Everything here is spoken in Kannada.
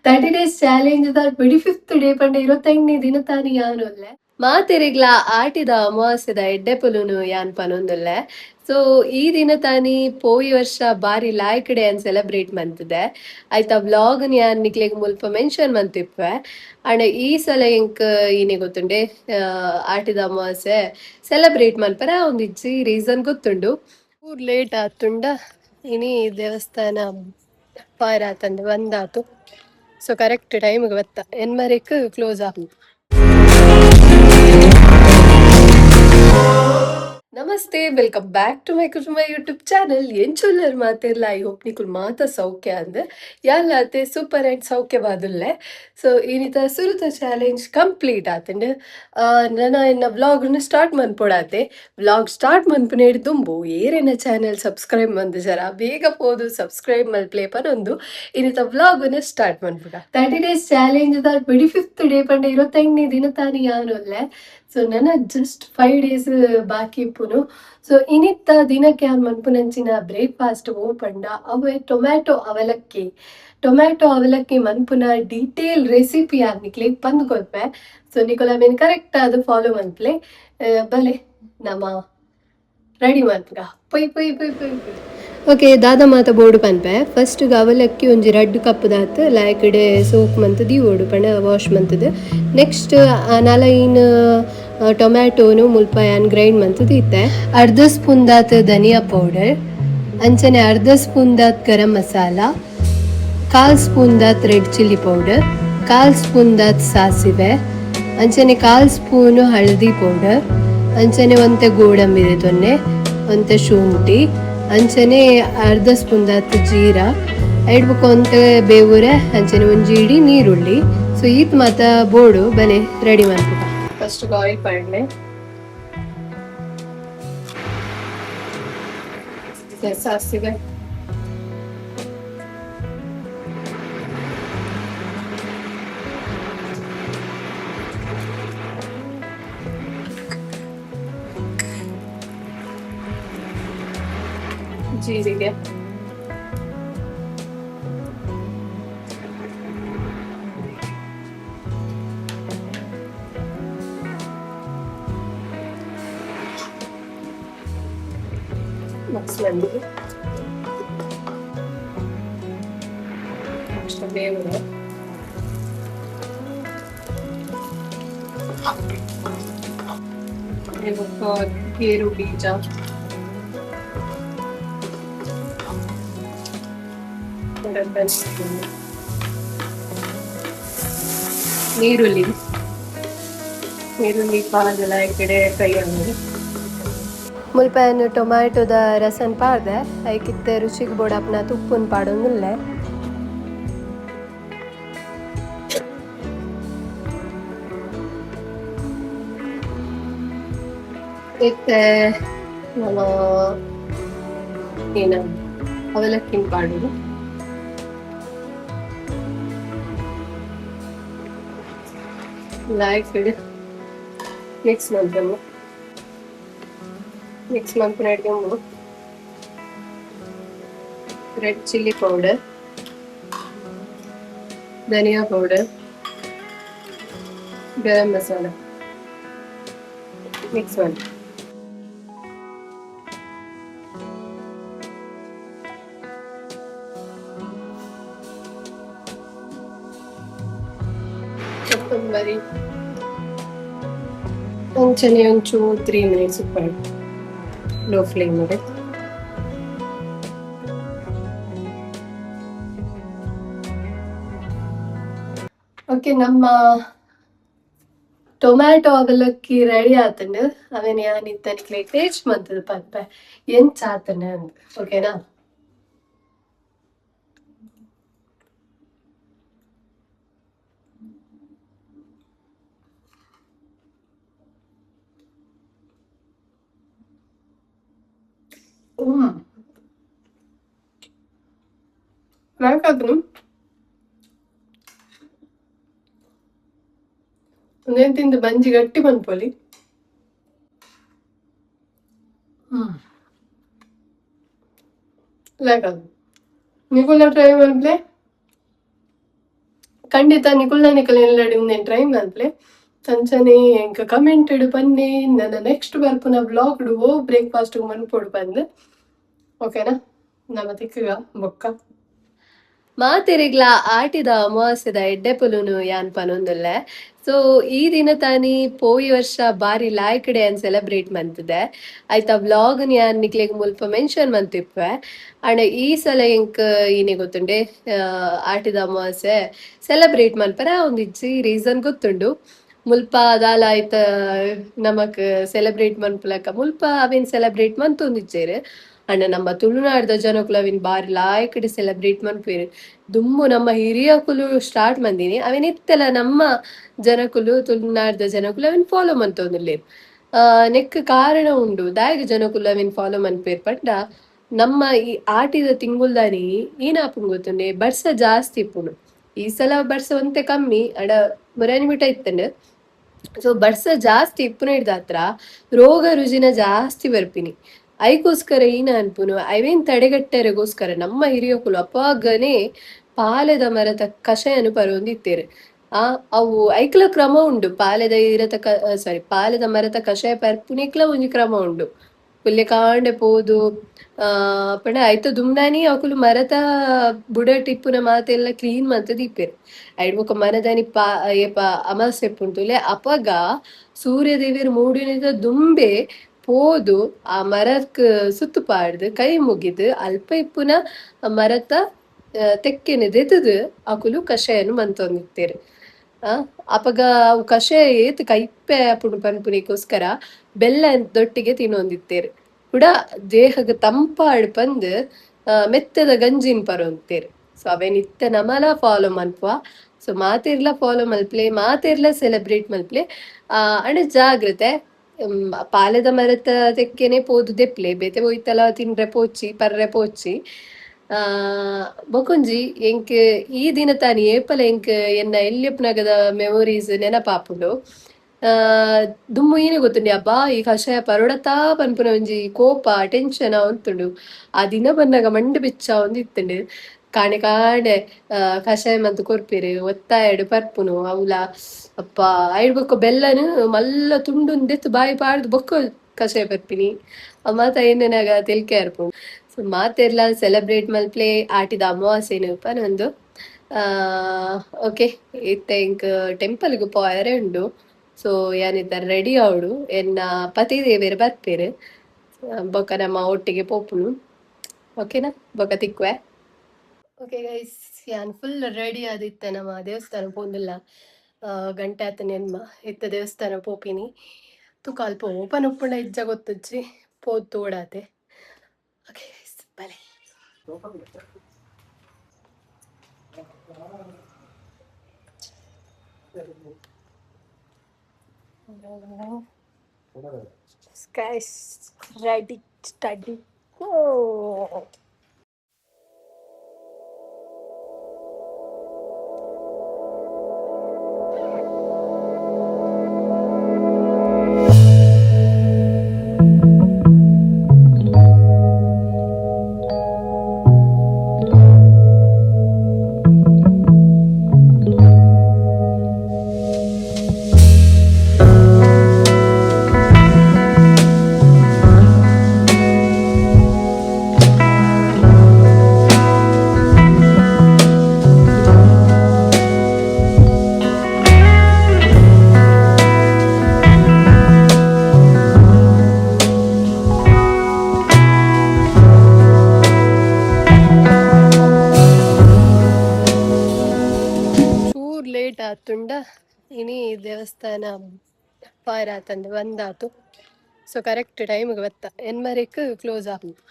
30 days challenge the 25th day ಪಂಡ 25ನೇ ದಿನ ತಾನಿ ಯಾನುಲ್ಲೆ ಮಾತೆರೆಗ್ಲ ಆಟಿದ ಅಮಾವಾಸ್ಯದ ಎಡ್ಡೆ ಪುಲುನು ಯಾನ್ ಪನೊಂದುಲ್ಲೆ. ಸೊ ಈ ದಿನ ತಾನಿ ಪೋಯಿ ವರ್ಷ ಬಾರಿ ಲಾಯ್ಕಡೆ ಅನ್ ಸೆಲೆಬ್ರೇಟ್ ಮಂತಿದೆ ಆಯ್ತಾ. ವ್ಲಾಗ್ ಯಾನ್ ನಿಕ್ಲೆಗ್ ಮುಲ್ಪ ಮೆನ್ಷನ್ ಮಂತಿಪ್ಪೆ ಅಂಡ್ ಈ ಸಲ ಎಂಕ್ ಈನೆ ಗೊತ್ತುಂಡೆ ಆಟಿದ ಅಮಾವಾಸ್ಯೆ ಸೆಲೆಬ್ರೇಟ್ ಮಲ್ಪರ ಒಂದಿಜ್ಜಿ ರೀಸನ್ ಗೊತ್ತುಂಡು. ಊರ್ ಲೇಟ್ ಆತುಂಡ ಇನಿ ದೇವಸ್ಥಾನ ಪಾರಾತಂದು ಬಂದಾತು. ಸೊ ಕರೆಕ್ಟ್ ಟೈಮ್ಗೆ ಬತ್ತ ಎನ್ಮರೆಕ್ ಕ್ಲೋಸ್ ಆಪು. ನಮಸ್ತೆ, ವೆಲ್ಕಮ್ ಬ್ಯಾಕ್ ಟು ಮೈ ಕುಟುಂಬ ಯೂಟ್ಯೂಬ್ ಚಾನಲ್. ಎಂಚುಲ್ಲರ್ ಮಾತೆಲ್ಲ ಐ ಹೋಪ್ ನಿಕುಲ್ ಮಾತ ಸೌಖ್ಯ ಅಂದ್ ಯಾಲಾತೆ ಸೂಪರ್ ಆ್ಯಂಡ್ ಸೌಖ್ಯವಾದುಲ್ಲೆ. ಸೊ ಈನಿತ ಸುರುತ ಚಾಲೆಂಜ್ ಕಂಪ್ಲೀಟ್ ಆತಂಡ್ ನನ್ನ ಇನ್ನ ವ್ಲಾಗ್ನ ಸ್ಟಾರ್ಟ್ ಮನ್ಪೊಡಾತೆ. ವ್ಲಾಗ್ ಸ್ಟಾರ್ಟ್ ಮನ್ಪುನೇಡ್ ದುಂಬು ಏರೆನ ಚಾನಲ್ ಸಬ್ಸ್ಕ್ರೈಬ್ ಮಂದ್ ಜರ ಬೇಗ ಪೋದು ಸಬ್ಸ್ಕ್ರೈಬ್ ಮಲ್ಪ್ಲೆ ಪನೊಂದು ಇನ್ನಿತ ವ್ಲಾಗ್ನ ಸ್ಟಾರ್ಟ್ ಮನ್ಪುಡ. 30 days challenge the 25th day ಪಂಡ 25ನೇ ದಿನ ತಾನಿ ಯಾನುಲ್ಲೆ. ಸೊ ನನ್ನ ಜಸ್ಟ್ 5 ಡೇಸ್ ಬಾಕಿ ಇಪ್ಪುನು. ಸೊ ಇನಿತ್ತ ದಿನಕ್ಕೆ ಯಾನ್ ಮನ್ಪುನಂಚಿನ ಬ್ರೇಕ್ಫಾಸ್ಟ್ ಓ ಪಂಡ ಅವೇ ಟೊಮ್ಯಾಟೊ ಅವಲಕ್ಕಿ ಮನ್ಪುನ ಡೀಟೇಲ್ ರೆಸಿಪಿ ಯಾನ್ ನಿಕ್ಲೆ ಪಂದ್ ಕೊಲ್ಪೆ. ಸೊ ನಿಕೊಲ ಮೇನ್ ಕರೆಕ್ಟ್ ಅದು ಫಾಲೋ ಮನ್ಪ್ಲೆ ಬಲೆ ನಮ್ಮ ರೆಡಿ ಮನ್ಪುಗ ಪೊಯ್ ಪೊಯ್ ಪೊಯ್ ಪೊಯ್ ಪೊಯ್. ಓಕೆ, ದಾದ ಮಾತ ಬೋರ್ಡು ಪನ್ಪೆ. ಫಸ್ಟ್ ಅವಲಕ್ಕಿ ಒಂಜಿ 2 ಕಪ್ ದಾತ್ ಲಾಯ್ಕಡೆ ಸೋಕ್ ಮಂತ್ ದೀವೋಡು ಪಂಡ ವಾಶ್ ಮಂತದ್. ನೆಕ್ಸ್ಟ್ ನಲೈನ್ ಟೊಮ್ಯಾಟೋನು ಮುಲ್ಪ ಯಾನ್ ಗ್ರೈಂಡ್ ಮಂತ್ ದೀತೆ. ಅರ್ಧ ಸ್ಪೂನ್ ದಾತ್ ಧನಿಯಾ ಪೌಡರ್, ಅಂಚನೆ ಅರ್ಧ ಸ್ಪೂನ್ ದಾತ್ ಗರಂ ಮಸಾಲ, 1/4 ಸ್ಪೂನ್ ದಾತ್ ರೆಡ್ ಚಿಲ್ಲಿ ಪೌಡರ್, 1/4 ಸ್ಪೂನ್ ದಾತ್ ಸಾಸಿವೆ, ಅಂಚನೆ 1/4 ಸ್ಪೂನ್ ಹಳದಿ ಪೌಡರ್, ಅಂಚನೆ ಒಂತೆ ಗೋಡಂಬಿ ತೊನ್ನೆ, ಒಂತೆ ಶುಂಠಿ, ಅಂಚನೆ ಅರ್ಧ ಸ್ಪೂನ್ ದಾತ್ ಜೀರ ಎಡ್ಬುಕ್ ಒಂತೆ ಬೇವುರೆ, ಅಂಚನೆ ಒಂಜಿ ಇಡಿ ನೀರುಳ್ಳಿ. ಸೊ ಈತ್ ಮಾತ ಬೋರ್ಡು ಬಲೆ ರೆಡಿ ಮಾಡ್ಬೇಕು. ಫಸ್ಟ್ ಆಯಿಲ್ ಪಡ್ಲೆ ಸಾಸಿವೆ, ಜೀರಿಗೆ, ಮಿಕ್ಸ್ ಮಾಡಿ ಅಷ್ಟು ಬೇವುರೆ, ಗೇರು ಬೀಜ, ನೀರುಳ್ಳಿ ಪಾದೆಲ್ಲ ಈ ಕಡೆ ಕೈ ಅನ್ನೋದು ಮುಲ್ಪ ಟೊಮ್ಯಾಟೊದ ರಸನ್ ಪಾಡ್ದೆ ಐಕಿತ್ತೆ ರುಚಿಗೆ ಬೋಡಪ್ನ ತುಪ್ಪನ್ ಪಾಡೋನುಲ್ಲೆ. ಇತ್ತೆ ನಮ್ಮ ಏನ ಅವಲಕ್ಕಿನ ಪಾಡುದು ಲಾಯ್ಕಡ್ ಮಿಕ್ಸ್ ಮಾಡ್ದೆವು. ಮಿಕ್ಸ್ ಮಾಡ್ಕೊಂಡು ರೆಡ್ ಚಿಲ್ಲಿ ಪೌಡರ್, ಧನಿಯಾ ಪೌಡರ್, ಗರಂ ಮಸಾಲ ಮಿಕ್ಸ್ ಮಾಡಿ ಕೊತ್ತಂಬರಿ ಒಂಚನೆ ಒಂಚೂ 3 ಮಿನಿಟ್ಸ್ ಉಪ್ಪು ಲೋ ಫ್ಲೇಮ್ ಮಾಡಿ. ಓಕೆ, ನಮ್ಮ ಟೊಮ್ಯಾಟೊ ಅವಲಕ್ಕಿ ರೆಡಿ ಆತಂಡ್ ಅವೇನ್ ಯಾನ್ ಇತ್ತನಿಕ್ಲೆ ಟೇಸ್ಟ್ ಮಂತದ ಪನ್ಪೆ ಎಂಚ ಆತನ ಅಂದ್. ಓಕೆನಾ? ಒಂದೇನ್ ತಿಂದು ಬಂಜಿ ಗಟ್ಟಿ ಬಂದ್ಪೋಲಿ. ಲೈಕ್ ಅದು ನಿಗುಲ್ಲ ಟ್ರೈ ಮಾಡ್ಲೆ. ಖಂಡಿತ ನಿಕುಲ್ ಎಲ್ಲಡಿ నేను ಟ್ರೈ ಮಾಡ್ಲೆ ತಂಚನೆ ಎಂಕ ಕಮೆಂಟೆಡ್ ಪನ್ನೆ ನನ್ನ ನೆಕ್ಸ್ಟ್ ಬರ್ಪುನ ಬ್ಲಾಗ್ಡು ಓ ಬ್ರೇಕ್ಫಾಸ್ಟ್ ಮನ್ಪೊಡು ಬಂದು ಓಕೆನಾ ನಮ್ಮ ತಿಕ್ಕಗ ಬೊಕ್ಕ ಮಾತೆರೆಗ್ಲ ಆಟಿದ ಅಮಾವಾಸ್ಯದ ಎಡ್ಡೆಪುಲುನು ಯಾನ್ ಪನೊಂದುಲ್ಲೆ ಸೊ ಈ ದಿನ ತಾನಿ ಪೋಯಿ ವರ್ಷ ಬಾರಿ ಲಾಯ್ಕಡೆ ಅನ್ ಸೆಲೆಬ್ರೇಟ್ ಮಂತಿದೆ ಆಯ್ತಾ ವ್ಲಾಗ್ ಯಾನ್ ನಿಕ್ಲೆಗ್ ಮುಲ್ಪ ಮೆನ್ಷನ್ ಮಂತಿಪ್ಪೆ ಅಂಡ್ ಈ ಸಲ ಎಂಕ್ ಈನೆ ಗೊತ್ತುಂಡೆ ಆಟಿದ ಅಮಾವಾಸ್ಯೆ ಸೆಲೆಬ್ರೇಟ್ ಮನ್ಪರ ಒಂದಿಜ್ಜಿ ರೀಸನ್ ಗೊತ್ತುಂಡು ಮುಲ್ಪ ದಾಲ ಆಯ್ತ ನಮಕ್ ಸೆಲೆಬ್ರೇಟ್ ಮನ್ಪುಲಕ ಮುಲ್ಪ ಅವೇನ್ ಸೆಲೆಬ್ರೇಟ್ ಮಂತೊಂದಿಜ್ಜೆರ್ ಅಂಡ್ ನಮ್ಮ ತುಳುನಾಡ್ದ ಜನಕುಲು ಅವಿನ್ ಬಾರಿ ಲಾಯ್ಕಡೆ ಸೆಲೆಬ್ರೇಟ್ ಮನ್ಪುವೆರ್ ದುಮ್ಮು ನಮ್ಮ ಹಿರಿಯಕುಲು ಸ್ಟಾರ್ಟ್ ಮಂದಿನಿ ಅವೇನ್ ಇತ್ತೆಲ ನಮ್ಮ ಜನಕುಲು ತುಳುನಾಡ್ದ ಜನಕುಲು ಅವಿನ್ ಫಾಲೋ ಮಂತೊಂದುಲ್ಲೆರ್ ನೆಕ್ ಕಾರಣ ಉಂಡು ದಾಯಗ ಜನಕುಲು ಅವಿನ್ ಫಾಲೋ ಮನ್ಪುವೆರ್ ಪಂಡ ನಮ್ಮ ಈ ಆಟಿದ ತಿಂಗುಲ್ದಾನಿ ಏನಾಪುಂಡು ಗೊತ್ತುಂಡೆ ಬರ್ಸ ಜಾಸ್ತಿ ಇಪ್ಪುಂಡು ಈ ಸಲ ಬರ್ಸ ಒಂತೆ ಕಮ್ಮಿ ಅಡ ಮುರಾನಿ ಮಿಟ ಇತ್ತಂಡ್ ಸೊ ಬರ್ಸ ಜಾಸ್ತಿ ಇಪ್ಪುನ ಹಿಡ್ದಾತ್ರ ರೋಗ ರುಜಿನ ಜಾಸ್ತಿ ಬರ್ಪಿನಿ ಐಗೋಸ್ಕರ ಏನ ಅನ್ಪುನು ಅವೇನ್ ತಡೆಗಟ್ಟರೆಗೋಸ್ಕರ ನಮ್ಮ ಹಿರಿಯಕುಲು ಅಪಾಗನೆ ಪಾಲೆದ ಮರದ ಕಷಾಯನು ಪರೊಂದಿತ್ತೇರು ಅವು ಐಕ್ಲ ಕ್ರಮ ಉಂಡು ಪಾಲೆದ ಮರದ ಕಷಾಯ ಪರ್ಪುನಿಕ್ಲ ಒಂಜಿ ಕ್ರಮ ಉಂಡು ಪುಲ್ಯ ಕಾಂಡೆ ಪೋದು ಪಂಡ ಐತ ದುಮ್ದಾನಿ ಅಕುಲು ಮರದ ಬುಡ ಟಿಪ್ಪುನ ಮಾತೆಲ್ಲ ಕ್ಲೀನ್ ಮಂತ್ ದೀಪೆರ್ ಐಡ್ ಬೊಕ ಮನದಾನಿ ಏಪ ಅಮಾಸೆ ಪುಂಟುಲೆ ಅಪಗ ಸೂರ್ಯ ದೇವಿಯರ್ ಮೂಡಿನಿದ ದುಂಬೆ ಪೋದು ಆ ಮರಕ್ ಸುತ್ತು ಪಾಡ್ದು ಕೈ ಮುಗಿದು ಅಲ್ಪ ಇಪ್ಪುನ ಮರತ ತೆಕ್ಕೆನೆ ದೆತದು ಅಕುಲು ಕಷಾಯನು ಮಂತೊಂದಿತ್ತೇರು ಅಪಗ ಅವು ಕಷಾಯ ಏತ್ ಕೈಪ್ಪೆ ಪುಂಡು ಪನ್ಪುನಿಗೋಸ್ಕರ ಬೆಲ್ಲ ದೊಟ್ಟಿಗೆ ತಿನ್ನೊಂದಿತ್ತೇರು ಕೂಡ ದೇಹಕ್ಕೆ ತಂಪಾಡ್ ಪಂದ್ ಮೆತ್ತದ ಗಂಜಿನ್ ಪರೊಂತೇರು ಸೊ ಅವೇನ್ ಇತ್ತ ನಮಲ ಫಾಲೋ ಮನ್ಪುವ ಸೊ ಮಾತೆರ್ಲ ಫಾಲೋ ಮಲ್ಪ್ಲೆ ಮಾತೆರ್ಲ ಸೆಲೆಬ್ರೇಟ್ ಮಲ್ಪ್ಲೆ ಅಂಡ್ ಜಾಗ್ರತೆ ಪಾಲೆದ ಮರತ ತೆಕ್ಕೆನೆ ಪೋದು ದೆಪ್ಲೆ ಬೇತೆ ಹೋಯ್ತಲ ತಿನ್ರೆ ಪೋಚಿ ಪರ್ರೆ ಪೋಚಿ ಬೊಕೊಂಜಿ ಎಂಕ್ ಈ ದಿನ ತಾನಿ ಏಪಲ ಎಂಕ್ ಎನ್ನ ಎಲ್ಯಪ್ನಗದ ಮೆಮೊರೀಸ್ ನೆನಪಾಪುಂಡು ದುಮ್ಮು ಏನೇ ಗೊತ್ತುಂಡಿ ಅಬ್ಬಾ ಈ ಕಷಾಯ ಪರೋಡತಾ ಪನ್ಪುನ ಒಂಜಿ ಕೋಪ ಟೆನ್ಷನ್ ಉಂತುಂಡು ಆ ದಿನ ಬನ್ನಾಗ ಮಂಡೆ ಬೆಚ್ಚ ಒಂದಿತ್ತುಂಡು ಕಾಣೆ ಕಾಣೆ ಕಷಾಯ ಮಂತ್ ಕೊರ್ಪೆರ್ ಒತ್ತಾಯಡ್ ಪರ್ಪುನು ಅವಲ ಅಪ್ಪ ಐಡ್ ಬೊಕ್ಕ ಬೆಲ್ಲನು ಮಲ್ಲ ತುಂಡುಂದೆತ್ತು ಬಾಯಿ ಪಾಡ್ದು ಬೊಕ್ಕ ಕಷಾಯ ಪರ್ಪಿನಿ ಮಾತ ಏನೇನಾಗ ತೆಲ್ಕೆ ಅರ್ಪುಂಡು ಸೊ ಮಾತೆರ್ಲ ಸೆಲೆಬ್ರೇಟ್ ಮಲ್ಪ್ಲೆ ಆಟಿದ ಅಮಾವಾಸ್ಯೆನು ಪನೊಂದು ಓಕೆ ಇತ್ತ ಎಂಕ್ ಟೆಂಪಲ್ಗ್ ಪೋಯರೆ ಉಂಡು ಸೊ ಯಾನಿತ್ತ ರೆಡಿ ಆವಡು ಎನ್ನ ಪತಿ ದೇವೇರು ಬರ್ಪೇರು ಬೊಕ ನಮ್ಮ ಒಟ್ಟಿಗೆ ಪೋಪುನು ಓಕೆನಾ ಬೊಕ ತಿಕ್ವೆ ಓಕೆ ಗೈಸ್ ಯಾನ್ ಫುಲ್ ರೆಡಿ ಆದಿತ್ತ ನಮ್ಮ ದೇವಸ್ಥಾನ ಪೋಂದಿಲ್ಲ ಗಂಟೆ ಆತ ನೆನ್ಮ ಇತ್ತ ದೇವಸ್ಥಾನ ಪೋಪಿನಿ ತುಕ ಅಲ್ಪ ಓಪನ್ ಉಪ್ಪುಂಡ ಇಜ್ಜ ಗೊತ್ತುಜ್ಜಿ ಪೋದ್ ತೋಡಾತೆ ಓಕೆ ಗೈಸ್ ಬಲೆ guys ready study go late ಆತುಂಡ ಇನಿ ದೇವಸ್ಥಾನ ಪಾಯ್ರಾತಂದು ಬಂದಾತು ಸೊ ಕರೆಕ್ಟ್ ಟೈಮ್ಗೆ ಬತ್ತ ಎನ್ಮರೆಕ್ ಕ್ಲೋಸ್ ಆಗುತ್ತೆ